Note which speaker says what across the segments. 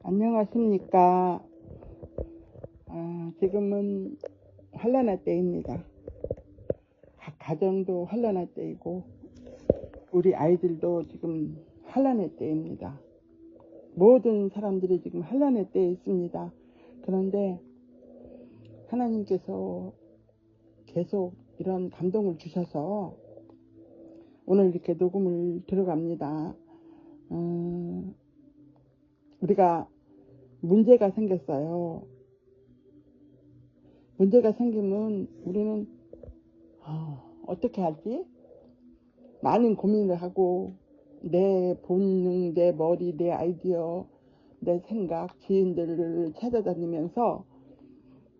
Speaker 1: 안녕하십니까. 지금은 환란할 때입니다. 각 가정도 환란할 때이고 우리 아이들도 지금 환란할 때입니다. 모든 사람들이 지금 환란할 때에 있습니다. 그런데 하나님께서 계속 이런 감동을 주셔서 오늘 이렇게 녹음을 들어갑니다. 우리가 문제가 생겼어요. 문제가 생기면 우리는 어떻게 하지? 많은 고민을 하고 내 본능, 내 머리, 내 아이디어, 내 생각, 지인들을 찾아다니면서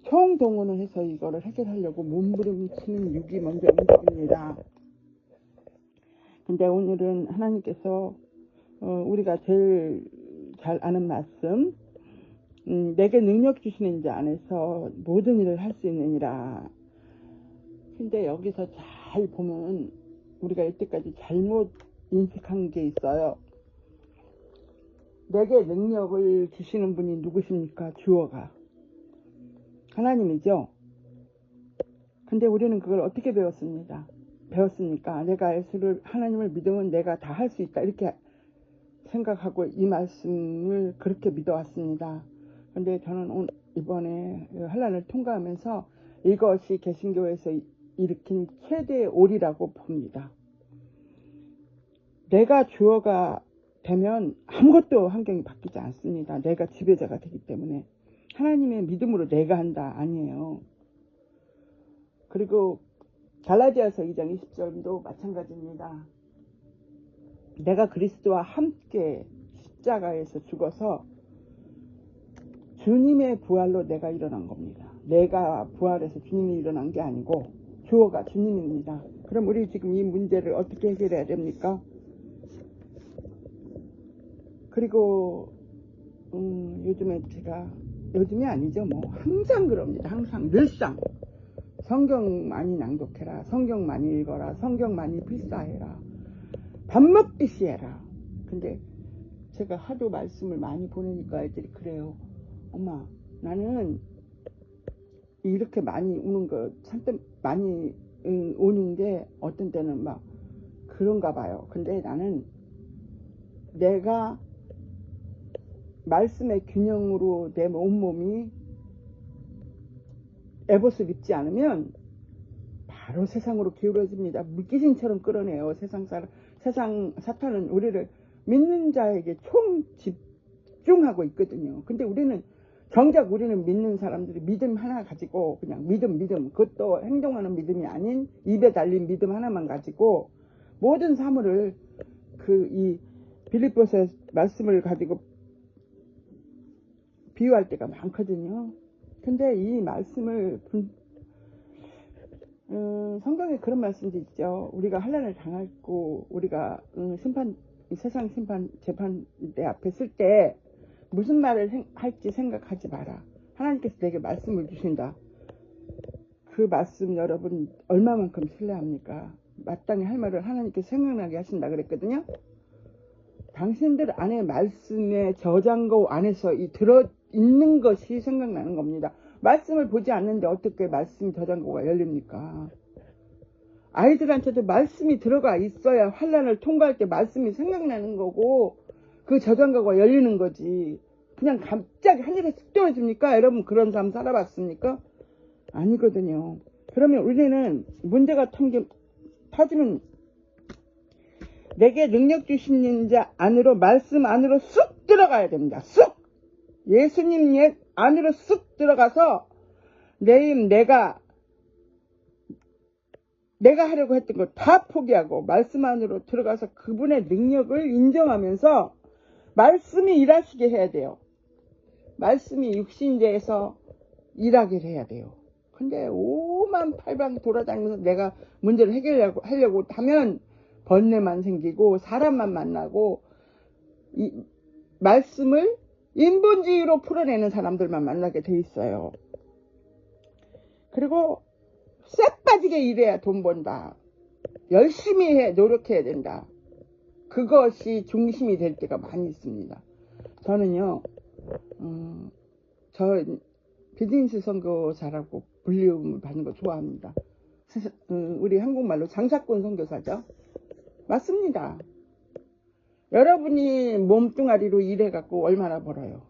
Speaker 1: 총동원을 해서 이거를 해결하려고 몸부림치는 육이 먼저 움직입니다. 근데 오늘은 하나님께서 우리가 제일 잘 아는 말씀, 내게 능력 주시는 자 안에서 모든 일을 할 수 있느니라. 근데 여기서 잘 보면 우리가 이때까지 잘못 인식한 게 있어요. 내게 능력을 주시는 분이 누구십니까? 주어가 하나님이죠. 근데 우리는 그걸 어떻게 배웠습니까? 내가 예수를, 하나님을 믿으면 내가 다 할 수 있다, 이렇게 생각하고 이 말씀을 그렇게 믿어왔습니다. 근데 저는 이번에 환란을 통과하면서 이것이 개신교에서 일으킨 최대의 오리라고 봅니다. 내가 주어가 되면 아무것도 환경이 바뀌지 않습니다. 내가 지배자가 되기 때문에. 하나님의 믿음으로 내가 한다 아니에요. 그리고 갈라디아서 2장 20절도 마찬가지입니다. 내가 그리스도와 함께 십자가에서 죽어서 주님의 부활로 내가 일어난 겁니다. 내가 부활해서 주님이 일어난 게 아니고 주어가 주님입니다. 그럼 우리 지금 이 문제를 어떻게 해결해야 됩니까? 그리고 요즘이 아니죠. 항상 그럽니다. 항상 늘상 성경 많이 낭독해라, 성경 많이 읽어라, 성경 많이 필사해라, 밥 먹듯이 해라. 근데 제가 하도 말씀을 많이 보내니까 애들이 그래요. 엄마, 나는 이렇게 많이 우는 거 참때 많이 우는 게 어떤 때는 막 그런가 봐요. 근데 나는 내가 말씀의 균형으로 내 온몸이 에봇을 입지 않으면 바로 세상으로 기울어집니다. 물귀신처럼 끌어내요. 세상 사탄은 우리를 믿는 자에게 총 집중하고 있거든요. 근데 정작 우리는 믿는 사람들이 믿음 하나 가지고 그냥 믿음, 그것도 행동하는 믿음이 아닌 입에 달린 믿음 하나만 가지고 모든 사물을 이 빌립보서 말씀을 가지고 비유할 때가 많거든요. 근데 이 말씀을 성경에 그런 말씀도 있죠. 우리가 환난을 당하고 우리가 세상 심판 재판대 앞에 쓸 때 무슨 말을 할지 생각하지 마라. 하나님께서 내게 말씀을 주신다. 그 말씀 여러분 얼마만큼 신뢰합니까? 마땅히 할 말을 하나님께서 생각나게 하신다 그랬거든요. 당신들 안에 말씀의 저장고 안에서 들어있는 것이 생각나는 겁니다. 말씀을 보지 않는데 어떻게 말씀 저장고가 열립니까? 아이들한테도 말씀이 들어가 있어야 환난을 통과할 때 말씀이 생각나는 거고 그 저장고가 열리는 거지. 그냥 갑자기 하늘에 쑥 떨어집니까? 여러분 그런 삶 살아봤습니까? 아니거든요. 그러면 우리는 문제가 터지면 내게 능력 주시는 자 안으로, 말씀 안으로 쑥 들어가야 됩니다. 쑥! 예수님 옛 안으로 쑥 들어가서 내가 하려고 했던 거 다 포기하고 말씀 안으로 들어가서 그분의 능력을 인정하면서 말씀이 일하시게 해야 돼요. 말씀이 육신제에서 일하게 해야 돼요. 근데 오만팔방 돌아다니면서 내가 문제를 해결하려고 하면 번뇌만 생기고 사람만 만나고 이 말씀을 인본주의로 풀어내는 사람들만 만나게 돼 있어요. 그리고 싹 빠지게 일해야 돈 번다. 열심히 노력해야 된다. 그것이 중심이 될 때가 많이 있습니다. 저는요, 저 비즈니스 선교사라고 불림을 받는 거 좋아합니다. 우리 한국말로 장사꾼 선교사죠. 맞습니다. 여러분이 몸뚱아리로 일해갖고 얼마나 벌어요?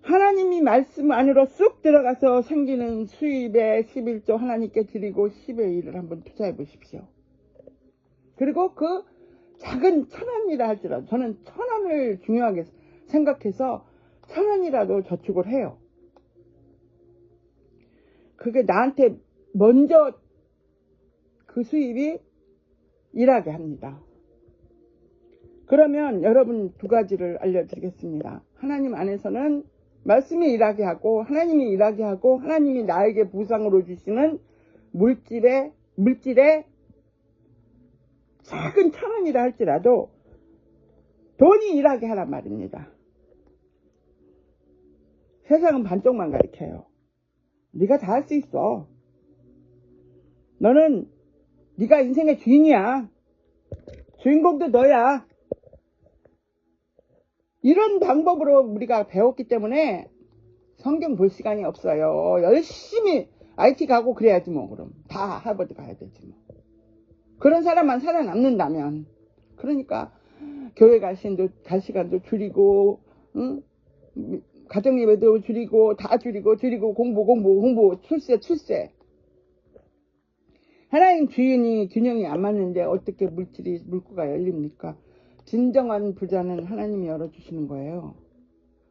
Speaker 1: 하나님이 말씀 안으로 쑥 들어가서 생기는 수입의 11조 하나님께 드리고 10의 1을 한번 투자해 보십시오. 그리고 그 작은 1,000원이라 할지라도 저는 1,000원을 중요하게 생각해서 1,000원이라도 저축을 해요. 그게 나한테 먼저 그 수입이 일하게 합니다. 그러면 여러분 두 가지를 알려드리겠습니다. 하나님 안에서는 말씀이 일하게 하고 하나님이 일하게 하고 하나님이 나에게 보상으로 주시는 물질의 작은 1,000원이라 할지라도 돈이 일하게 하란 말입니다. 세상은 반쪽만 가르쳐요. 네가 다 할 수 있어. 너는 네가 인생의 주인이야. 주인공도 너야. 이런 방법으로 우리가 배웠기 때문에 성경 볼 시간이 없어요. 열심히 IT 가고 그래야지 뭐. 그럼 다 하버드 가야 되지 뭐. 그런 사람만 살아남는다면. 그러니까 교회 갈 시간도 줄이고, 응? 가정예배도 줄이고 다 줄이고 공부 출세. 하나님 주인이 균형이 안 맞는데 어떻게 물구가 열립니까? 진정한 부자는 하나님이 열어주시는 거예요.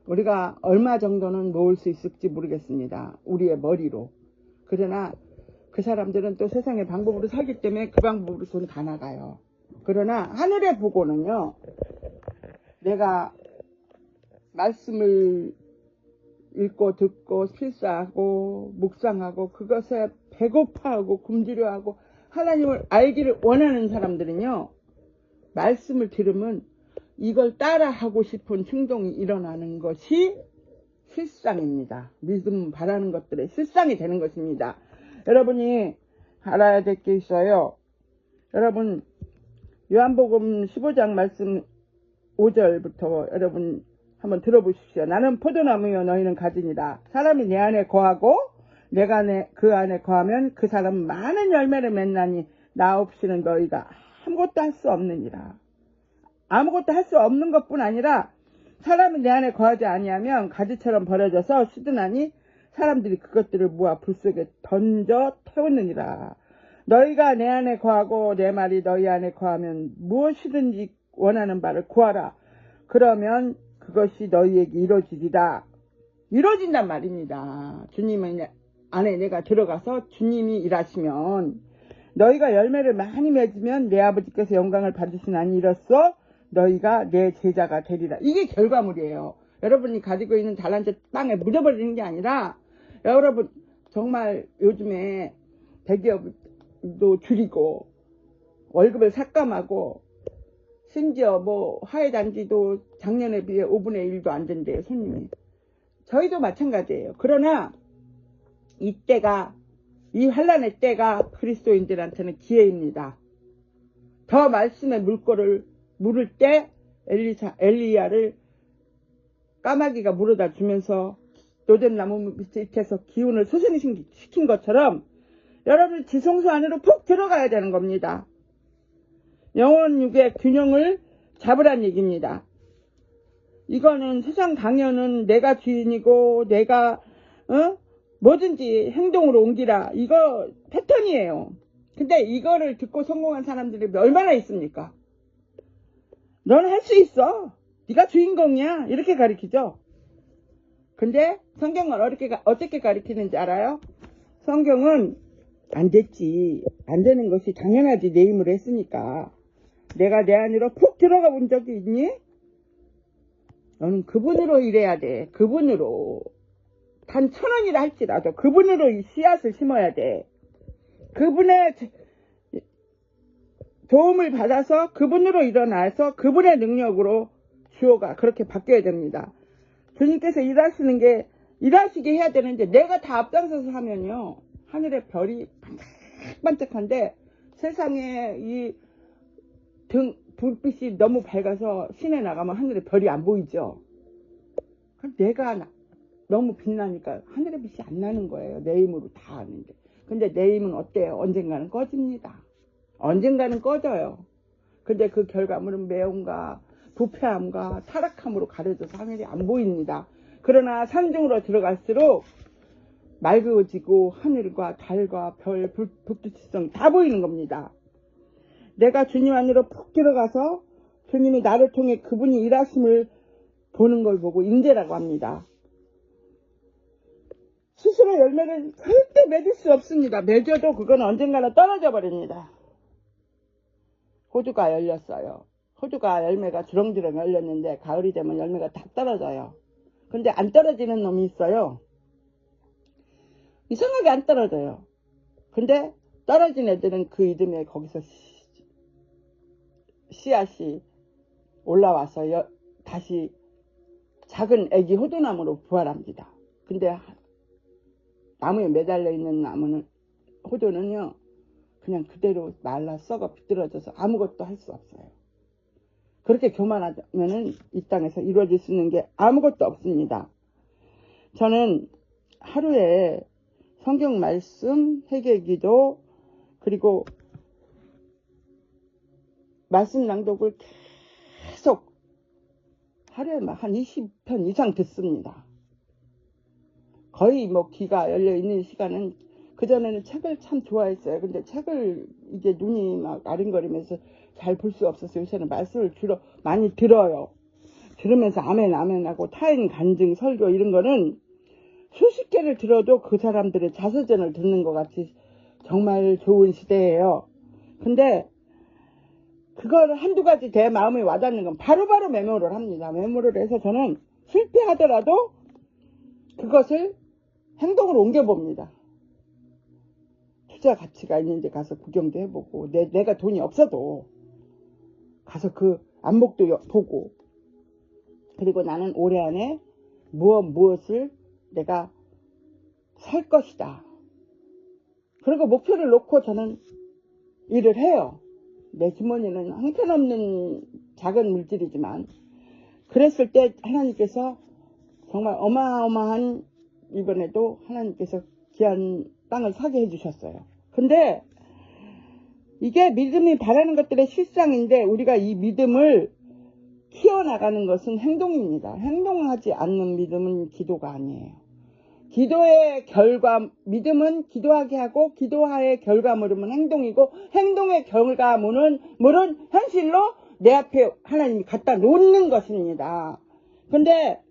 Speaker 1: 우리가 얼마 정도는 모을 수 있을지 모르겠습니다. 우리의 머리로. 그러나 그 사람들은 또 세상의 방법으로 살기 때문에 그 방법으로 돈 다 나가요. 그러나 하늘의 보고는요. 내가 말씀을 읽고 듣고 필사하고 묵상하고 그것에 배고파하고 굶주려하고 하나님을 알기를 원하는 사람들은요. 말씀을 들으면 이걸 따라하고 싶은 충동이 일어나는 것이 실상입니다. 믿음 바라는 것들의 실상이 되는 것입니다. 여러분이 알아야 될 게 있어요. 여러분 요한복음 15장 말씀 5절부터 여러분 한번 들어보십시오. 나는 포도나무여 너희는 가지니라. 사람이 내 안에 거하고 내가 그 안에 거하면 그 사람은 많은 열매를 맺나니 나 없이는 너희가 아무것도 할 수 없느니라. 아무것도 할 수 없는 것뿐 아니라 사람이 내 안에 거하지 아니하면 가지처럼 버려져서 시드나니 사람들이 그것들을 모아 불 속에 던져 태우느니라. 너희가 내 안에 거하고 내 말이 너희 안에 거하면 무엇이든지 원하는 바를 구하라. 그러면 그것이 너희에게 이루어지리라. 이루어진단 말입니다. 주님 안에 내가 들어가서 주님이 일하시면 너희가 열매를 많이 맺으면 내 아버지께서 영광을 받으시나니 이로써 너희가 내 제자가 되리라. 이게 결과물이에요. 여러분이 가지고 있는 달란트 땅에 묻어버리는 게 아니라 여러분 정말 요즘에 대기업도 줄이고 월급을 삭감하고 심지어 뭐 화훼단지도 작년에 비해 5분의 1도 안 된대요. 손님이. 저희도 마찬가지예요. 그러나 이때가 이 환란의 때가 그리스도인들한테는 기회입니다. 더 말씀의 물을 때 엘리야를 까마귀가 물어다 주면서 노잣나무 밑에서 기운을 소생시킨 것처럼 여러분 지성소 안으로 푹 들어가야 되는 겁니다. 영혼 육의 균형을 잡으란 얘기입니다. 이거는 세상 강연은 내가 주인이고 내가 뭐든지 행동으로 옮기라. 이거 패턴이에요. 근데 이거를 듣고 성공한 사람들이 얼마나 있습니까? 넌 할 수 있어. 네가 주인공이야. 이렇게 가르치죠. 근데 성경은 어떻게 가르치는지 알아요? 성경은 안 됐지. 안 되는 것이 당연하지. 내 힘으로 했으니까. 내가 내 안으로 푹 들어가 본 적이 있니? 너는 그분으로 일해야 돼. 그분으로. 단 1,000원이라 할지라도 그분으로 이 씨앗을 심어야 돼. 그분의 도움을 받아서 그분으로 일어나서 그분의 능력으로 주어가 그렇게 바뀌어야 됩니다. 주님께서 일하시게 해야 되는데 내가 다 앞장서서 하면요. 하늘의 별이 반짝반짝한데 세상에 이 불빛이 너무 밝아서 시내 나가면 하늘에 별이 안 보이죠. 내가 너무 빛나니까 하늘에 빛이 안 나는 거예요. 내 힘으로 다 아는데. 근데 내 힘은 어때요? 언젠가는 꺼집니다. 언젠가는 꺼져요. 근데 그 결과물은 매움과 부패함과 타락함으로 가려져서 하늘이 안 보입니다. 그러나 산중으로 들어갈수록 맑아지고 하늘과 달과 별, 북두칠성 다 보이는 겁니다. 내가 주님 안으로 푹 들어가서 주님이 나를 통해 그분이 일하심을 보는 걸 보고 임재라고 합니다. 스스로 열매를 절대 맺을 수 없습니다. 맺어도 그건 언젠가는 떨어져 버립니다. 호두가 열렸어요. 호두가 열매가 주렁주렁 열렸는데 가을이 되면 열매가 다 떨어져요. 근데 안 떨어지는 놈이 있어요. 이상하게 안 떨어져요. 근데 떨어진 애들은 그 이듬해 거기서 씨앗이 올라와서 다시 작은 애기 호두나무로 부활합니다. 근데 나무에 매달려 있는 나무는 호두는요 그냥 그대로 말라 썩어 비뚤어져서 아무것도 할 수 없어요. 그렇게 교만하면은 이 땅에서 이루어질 수 있는 게 아무것도 없습니다. 저는 하루에 성경 말씀, 회개기도, 그리고 말씀 낭독을 계속 하루에 한 20편 이상 듣습니다. 거의 뭐 귀가 열려 있는 시간은, 그전에는 책을 참 좋아했어요. 근데 책을 이게 눈이 막 아른거리면서 잘 볼 수 없어서 요새는 말씀을 주로 많이 들어요. 들으면서 아멘 아멘 하고 타인 간증 설교 이런 거는 수십 개를 들어도 그 사람들의 자서전을 듣는 것 같이 정말 좋은 시대예요. 근데 그걸 한두 가지 내 마음에 와닿는 건 바로바로 메모를 합니다. 메모를 해서 저는 실패하더라도 그것을 행동으로 옮겨봅니다. 투자 가치가 있는데 가서 구경도 해보고 내가 돈이 없어도 가서 그 안목도 보고, 그리고 나는 올해 안에 무엇을 내가 살 것이다. 그리고 목표를 놓고 저는 일을 해요. 내 주머니는 형편없는 작은 물질이지만 그랬을 때 하나님께서 정말 어마어마한, 이번에도 하나님께서 귀한 땅을 사게 해주셨어요. 근데 이게 믿음이 바라는 것들의 실상인데 우리가 이 믿음을 키워나가는 것은 행동입니다. 행동하지 않는 믿음은 기도가 아니에요. 기도의 믿음은 기도하게 하고, 기도의 결과물은 행동이고, 행동의 결과물은 현실로 내 앞에 하나님이 갖다 놓는 것입니다. 근데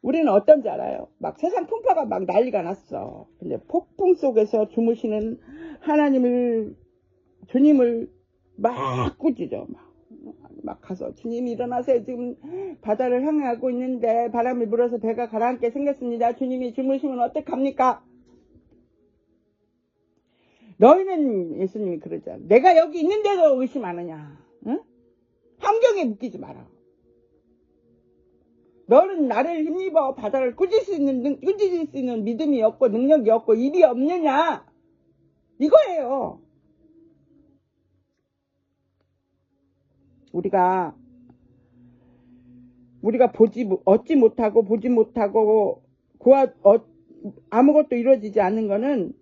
Speaker 1: 우리는 어떤지 알아요? 막 세상 풍파가 막 난리가 났어. 근데 폭풍 속에서 주무시는 주님을 막 꾸짖어. 막 가서 주님이 일어나세요. 지금 바다를 향하고 있는데 바람이 불어서 배가 가라앉게 생겼습니다. 주님이 주무시면 어떡합니까? 너희는, 예수님이 그러잖아, 내가 여기 있는데도 의심하느냐? 응? 환경에 묶이지 마라. 너는 나를 힘입어 바다를 꾸짖을 수 있는 믿음이 없고 능력이 없고 입이 없느냐? 이거예요. 우리가 얻지 못하고 보지 못하고 아무것도 이루어지지 않는 거는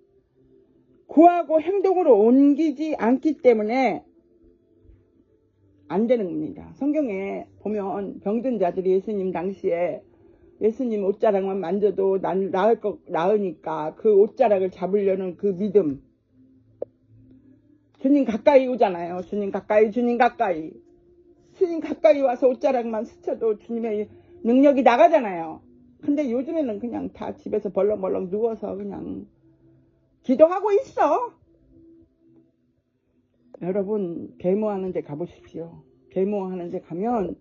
Speaker 1: 구하고 행동으로 옮기지 않기 때문에 안 되는 겁니다. 성경에 보면 병든 자들이 예수님 당시에 예수님 옷자락만 만져도 나으니까 그 옷자락을 잡으려는 그 믿음. 주님 가까이 오잖아요. 주님 가까이. 주님 가까이 와서 옷자락만 스쳐도 주님의 능력이 나가잖아요. 근데 요즘에는 그냥 다 집에서 벌렁벌렁 누워서 그냥 기도하고 있어. 여러분, 계모하는 데 가보십시오. 계모하는 데 가면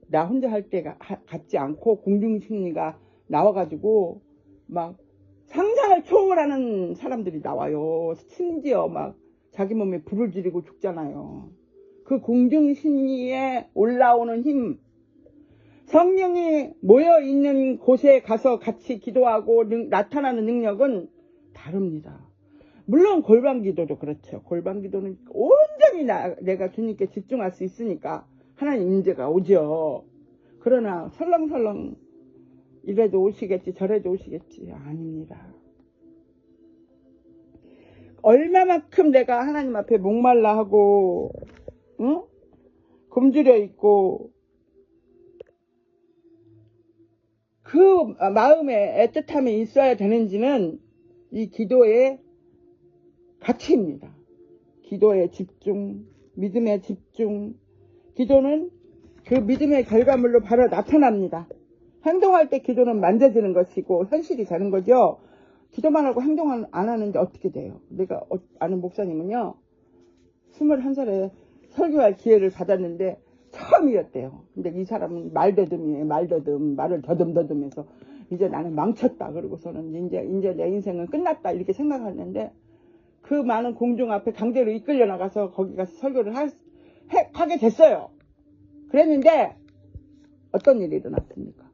Speaker 1: 나 혼자 할 때 같지 않고 공중심리가 나와가지고 막 상상을 초월하는 사람들이 나와요. 심지어 막 자기 몸에 불을 지르고 죽잖아요. 그 공중심리에 올라오는 힘, 성령이 모여있는 곳에 가서 같이 기도하고 나타나는 능력은 다릅니다. 물론 골방 기도도 그렇죠. 골방 기도는 온전히 내가 주님께 집중할 수 있으니까 하나님 인재가 오죠. 그러나 설렁설렁 이래도 오시겠지 저래도 오시겠지 아닙니다. 얼마만큼 내가 하나님 앞에 목말라 하고 응? 굶주려 있고 그 마음에 애틋함이 있어야 되는지는 이 기도의 가치입니다. 기도의 집중, 믿음의 집중. 기도는 그 믿음의 결과물로 바로 나타납니다. 행동할 때 기도는 만져지는 것이고 현실이 되는 거죠. 기도만 하고 행동 안 하는데 어떻게 돼요? 내가 아는 목사님은요. 21살에 설교할 기회를 받았는데 처음이었대요. 근데 이 사람은 말더듬이에요. 말더듬. 말을 더듬더듬해서 이제 나는 망쳤다. 그러고서는 이제 내 인생은 끝났다. 이렇게 생각했는데 그 많은 공중 앞에 강제로 이끌려 나가서 거기 가서 설교를 하게 됐어요. 그랬는데 어떤 일이 일어났습니까?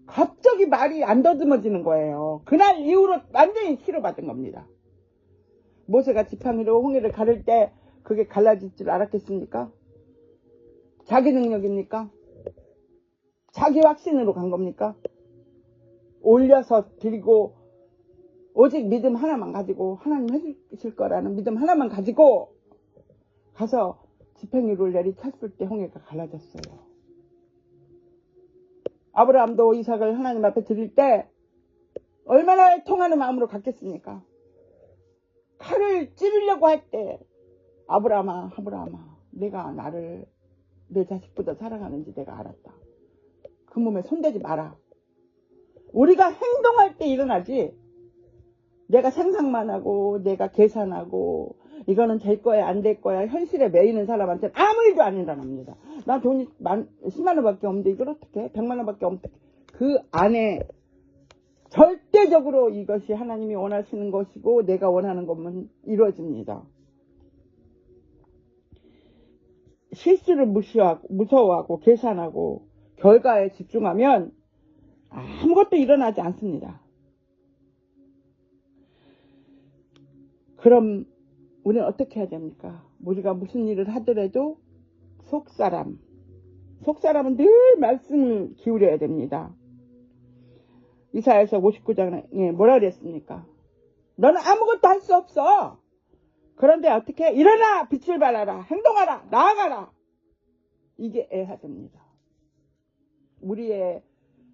Speaker 1: 갑자기 말이 안 더듬어지는 거예요. 그날 이후로 완전히 치료받은 겁니다. 모세가 지팡이로 홍해를 가를 때 그게 갈라질 줄 알았겠습니까? 자기 능력입니까? 자기 확신으로 간 겁니까? 올려서 드리고 오직 믿음 하나만 가지고 하나님 해주실 거라는 믿음 하나만 가지고 가서 지팡이를 내리쳤을 때 홍해가 갈라졌어요. 아브라함도 이삭을 하나님 앞에 드릴 때 얼마나 통하는 마음으로 갔겠습니까? 칼을 찌르려고 할 때 아브라함아 내가 나를 내 자식보다 사랑하는지 내가 알았다. 그 몸에 손대지 마라. 우리가 행동할 때 일어나지 내가 상상만 하고 내가 계산하고 이거는 될 거야 안 될 거야 현실에 매이는 사람한테는 아무 일도 안 일어납니다. 나 돈이 10만 원밖에 없는데 이걸 어떻게 해? 100만 원밖에 없는데 그 안에 절대적으로 이것이 하나님이 원하시는 것이고 내가 원하는 것만 이루어집니다. 실수를 무서워하고 계산하고 결과에 집중하면 아무것도 일어나지 않습니다. 그럼 우리는 어떻게 해야 됩니까? 우리가 무슨 일을 하더라도 속사람은 늘 말씀을 기울여야 됩니다. 이사야서 59장에 뭐라 그랬습니까? 너는 아무것도 할 수 없어. 그런데 어떻게? 일어나! 빛을 발하라. 행동하라. 나아가라. 이게 에하드입니다. 우리의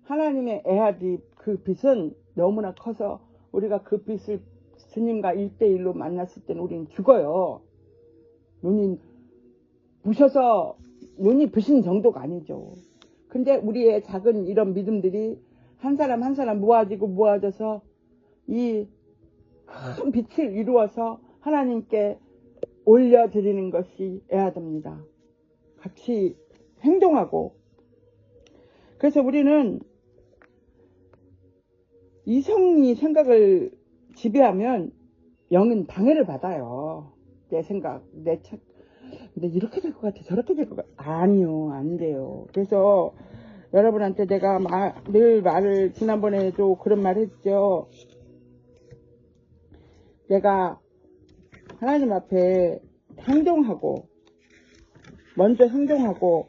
Speaker 1: 하나님의 에하드 그 빛은 너무나 커서 우리가 그 빛을 주님과 1대1로 만났을 때는 우리는 죽어요. 눈이 부셔서 눈이 부신 정도가 아니죠. 근데 우리의 작은 이런 믿음들이 한 사람 한 사람 모아져서 이 큰 빛을 이루어서 하나님께 올려드리는 것이 에하드입니다. 같이 행동하고. 그래서 우리는 이성이 생각을 지배하면 영은 방해를 받아요. 내 생각, 내 책. 근데 이렇게 될 것 같아, 저렇게 될 것 같아. 아니요, 안 돼요. 그래서 여러분한테 내가 늘 말을, 지난번에도 그런 말 했죠. 내가 하나님 앞에 먼저 행동하고,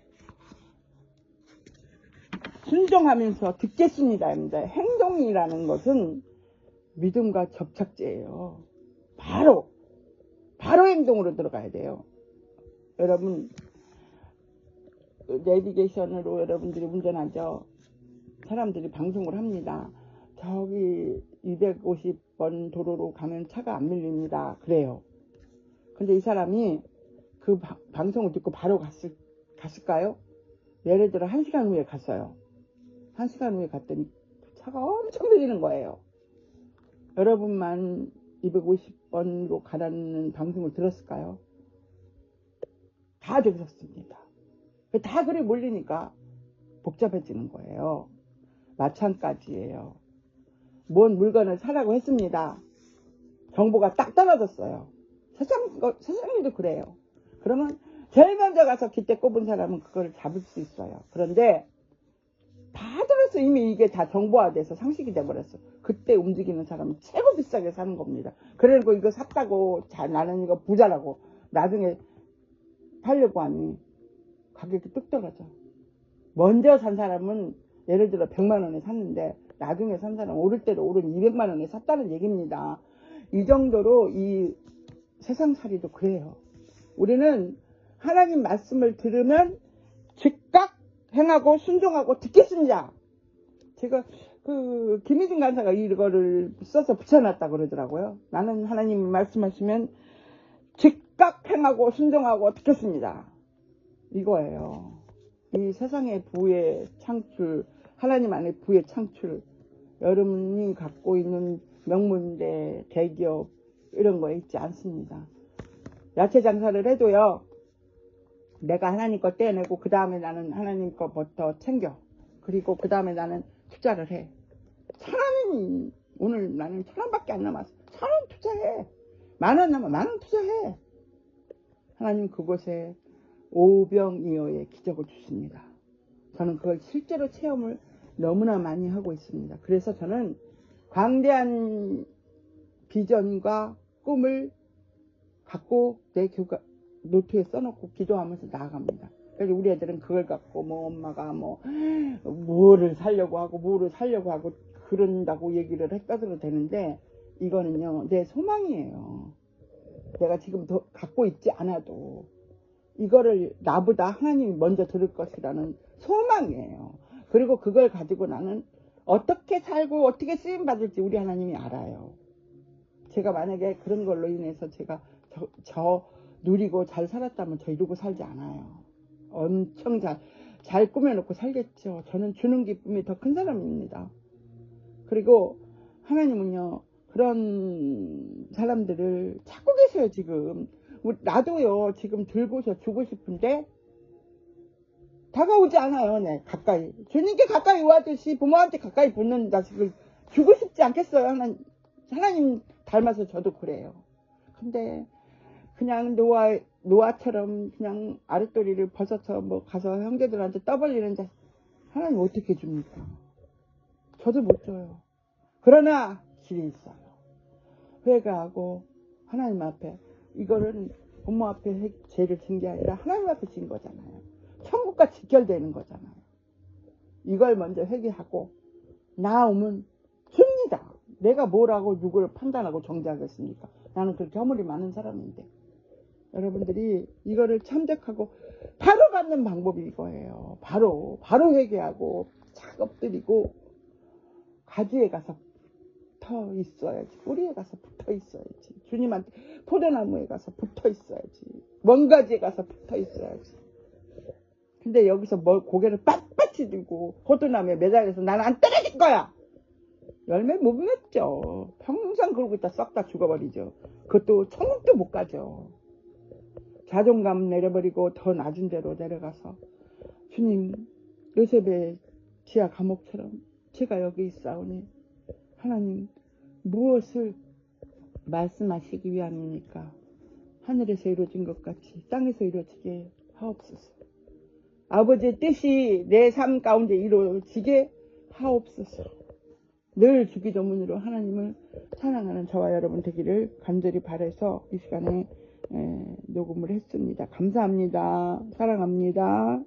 Speaker 1: 순종하면서 듣겠습니다. 행동이라는 것은 믿음과 접착제예요. 바로 행동으로 들어가야 돼요. 여러분, 내비게이션으로 여러분들이 운전하죠. 사람들이 방송을 합니다. 저기 250번 도로로 가면 차가 안 밀립니다. 그래요. 근데 이 사람이 그 방송을 듣고 바로 갔을까요? 예를 들어 1시간 후에 갔어요. 1시간 후에 갔더니 차가 엄청 밀리는 거예요. 여러분만 250번으로 가라는 방송을 들었을까요? 다 들었습니다. 다 그래 몰리니까 복잡해지는 거예요. 마찬가지예요. 뭔 물건을 사라고 했습니다. 정보가 딱 떨어졌어요. 세상에도 그래요. 그러면 제일 먼저 가서 기대 꼽은 사람은 그걸 잡을 수 있어요. 그런데 다 벌써 이미 이게 다 정보화돼서 상식이 돼버렸어. 그때 움직이는 사람은 최고 비싸게 사는 겁니다. 그래놓고 이거 샀다고 나는 이거 부자라고 나중에 팔려고 하니 가격이 뚝 떨어져. 먼저 산 사람은 예를 들어 100만원에 샀는데 나중에 산 사람은 오를 대로 오른 200만원에 샀다는 얘기입니다. 이 정도로 이 세상살이도 그래요. 우리는 하나님 말씀을 들으면 즉각 행하고 순종하고 듣겠습니다. 제가 김희진 간사가 이거를 써서 붙여놨다 그러더라고요. 나는 하나님이 말씀하시면 즉각 행하고 순종하고 듣겠습니다. 이거예요. 이 세상의 부의 창출, 하나님 안에 부의 창출, 여러분이 갖고 있는 명문대, 대기업 이런 거에 있지 않습니다. 야채 장사를 해도요, 내가 하나님 거 떼내고 그 다음에 나는 하나님 거부터 챙겨. 그리고 그 다음에 나는 투자를 해. 1,000원, 오늘 나는 1,000원밖에 안 남았어. 1,000원 투자해. 10,000원 남아 10,000원 투자해. 하나님 그곳에 오병이어의 기적을 주십니다. 저는 그걸 실제로 체험을 너무나 많이 하고 있습니다. 그래서 저는 광대한 비전과 꿈을 갖고 내 노트에 써놓고 기도하면서 나아갑니다. 그래서 우리 애들은 그걸 갖고 뭐 엄마가 뭐를 살려고 하고 그런다고 얘기를 했다도 되는데, 이거는요 내 소망이에요. 내가 지금 더 갖고 있지 않아도 이거를 나보다 하나님이 먼저 들을 것이라는 소망이에요. 그리고 그걸 가지고 나는 어떻게 살고 어떻게 쓰임받을지 우리 하나님이 알아요. 제가 만약에 그런 걸로 인해서 제가 저 누리고 잘 살았다면 저 이러고 살지 않아요. 엄청 잘 꾸며놓고 살겠죠. 저는 주는 기쁨이 더 큰 사람입니다. 그리고 하나님은요 그런 사람들을 찾고 계세요. 지금 나도요 지금 들고서 주고 싶은데 다가오지 않아요. 네, 가까이 주님께 가까이 와듯이 부모한테 가까이 붙는 자식을 주고 싶지 않겠어요. 하나님 닮아서 저도 그래요. 근데 그냥 노아처럼 그냥 아랫도리를 벗어서 가서 형제들한테 떠벌리는 자식 하나님 어떻게 줍니까? 저도 못 줘요. 그러나 길이 있어요. 회개하고 하나님 앞에, 이거는 부모 앞에 죄를 진 게 아니라 하나님 앞에 진 거잖아요. 천국과 직결되는 거잖아요. 이걸 먼저 회개하고 나오면 줍니다. 내가 뭐라고 누구를 판단하고 정죄하겠습니까? 나는 그렇게 허물이 많은 사람인데. 여러분들이 이거를 참작하고 바로 받는 방법이 이거예요. 바로 회개하고 착 엎드리고 가지에 가서 붙어 있어야지. 뿌리에 가서 붙어 있어야지. 주님한테 포도나무에 가서 붙어 있어야지. 먼가지에 가서 붙어 있어야지. 근데 여기서 고개를 빳빳이 들고 포도나무에 매달려서 나는 안 떨어질 거야. 열매 못 맺죠. 평생 그러고 있다 썩 다 죽어버리죠. 그것도 천국도 못 가죠. 자존감 내려버리고 더 낮은 데로 내려가서 주님, 요셉의 지하 감옥처럼 제가 여기 있사오니 하나님 무엇을 말씀하시기 위함입니까? 하늘에서 이루어진 것 같이 땅에서 이루어지게 하옵소서. 아버지의 뜻이 내 삶 가운데 이루어지게 하옵소서. 늘 주기도문으로 하나님을 찬양하는 저와 여러분 되기를 간절히 바라서 이 시간에 녹음을 했습니다. 감사합니다. 사랑합니다.